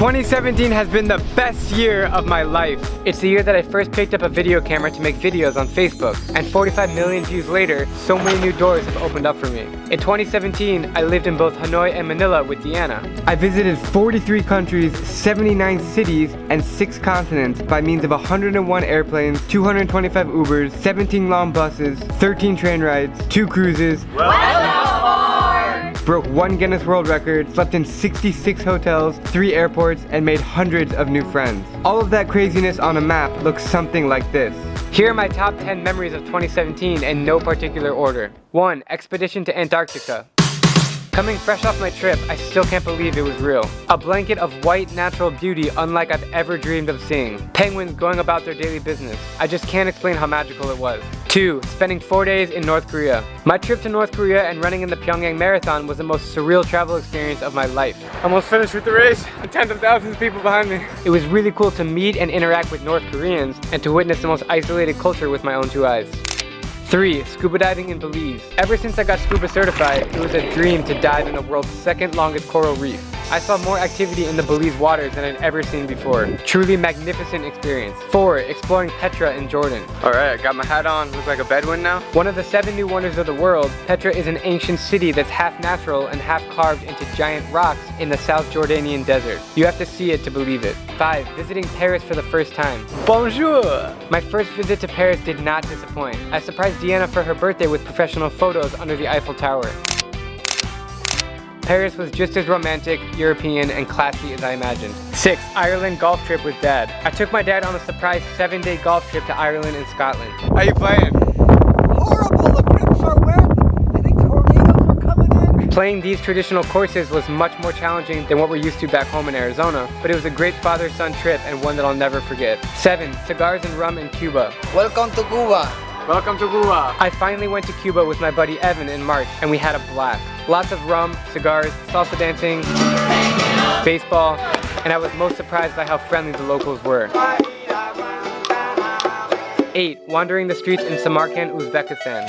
2017 has been the best year of my life. It's the year that I first picked up a video camera to make videos on Facebook. And 45 million views later, so many new doors have opened up for me. In 2017, I lived in both Hanoi and Manila with Deanna. I visited 43 countries, 79 cities, and 6 continents by means of 101 airplanes, 225 Ubers, 17 long buses, 13 train rides, 2 cruises. Broke 1 Guinness World Record, slept in 66 hotels, 3 airports, and made hundreds of new friends. All of that craziness on a map looks something like this. Here are my top 10 memories of 2017 in no particular order. 1. Expedition to Antarctica. Coming fresh off my trip, I still can't believe it was real. A blanket of white natural beauty unlike I've ever dreamed of seeing. Penguins going about their daily business. I just can't explain how magical it was. 2. Spending 4 days in North Korea. My trip to North Korea and running in the Pyongyang Marathon was the most surreal travel experience of my life. Almost finished with the race, and tens of thousands of people behind me. It was really cool to meet and interact with North Koreans and to witness the most isolated culture with my own 2 eyes. 3. Scuba diving in Belize. Ever since I got scuba certified, it was a dream to dive in the world's 2nd longest coral reef. I saw more activity in the Belize waters than I'd ever seen before. Truly magnificent experience. 4. Exploring Petra in Jordan. Alright, I got my hat on, look like a Bedouin now. One of the 7 new wonders of the world, Petra is an ancient city that's half natural and half carved into giant rocks in the South Jordanian desert. You have to see it to believe it. 5. Visiting Paris for the first time. Bonjour! My first visit to Paris did not disappoint. I surprised Deanna for her birthday with professional photos under the Eiffel Tower. Paris was just as romantic, European, and classy as I imagined. 6. Ireland golf trip with Dad. I took my dad on a surprise 7-day golf trip to Ireland and Scotland. How you playing? Horrible, the grips are wet. I think tornadoes are coming in. Playing these traditional courses was much more challenging than what we're used to back home in Arizona, but it was a great father-son trip and one that I'll never forget. 7. Cigars Rum in Cuba. Welcome to Cuba. Welcome to Cuba. I finally went to Cuba with my buddy Evan in March, and we had a blast. Lots of rum, cigars, salsa dancing, baseball, and I was most surprised by how friendly the locals were. 8. Wandering the streets in Samarkand, Uzbekistan.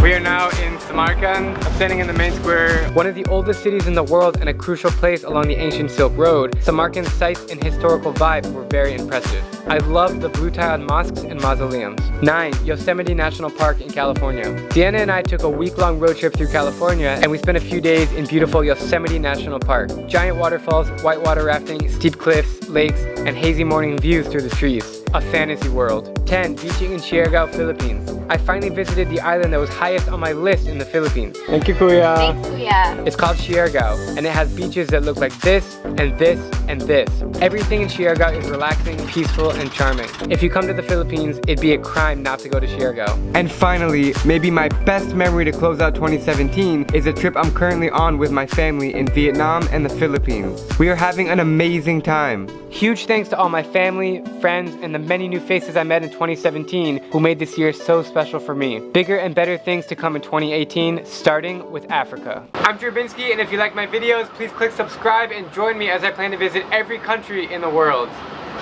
We are now in Samarkand. I'm standing in the main square. One of the oldest cities in the world and a crucial place along the ancient Silk Road, Samarkand's sights and historical vibe were very impressive. I loved the blue-tiled mosques and mausoleums. 9. Yosemite National Park in California. Deanna and I took a week-long road trip through California and we spent a few days in beautiful Yosemite National Park. Giant waterfalls, whitewater rafting, steep cliffs, lakes, and hazy morning views through the trees. A fantasy world. 10. Beaching in Siargao, Philippines. I finally visited the island that was highest on my list in the Philippines. Thank you, Kuya. Thanks, Kuya. It's called Siargao, and it has beaches that look like this, and this, and this. Everything in Siargao is relaxing, peaceful, and charming. If you come to the Philippines, it'd be a crime not to go to Siargao. And finally, maybe my best memory to close out 2017 is a trip I'm currently on with my family in Vietnam and the Philippines. We are having an amazing time. Huge thanks to all my family, friends, and the many new faces I met in 2017 who made this year so special for me. Bigger and better things to come in 2018, starting with Africa. I'm Drabinsky, and if you like my videos, please click subscribe and join me as I plan to visit every country in the world.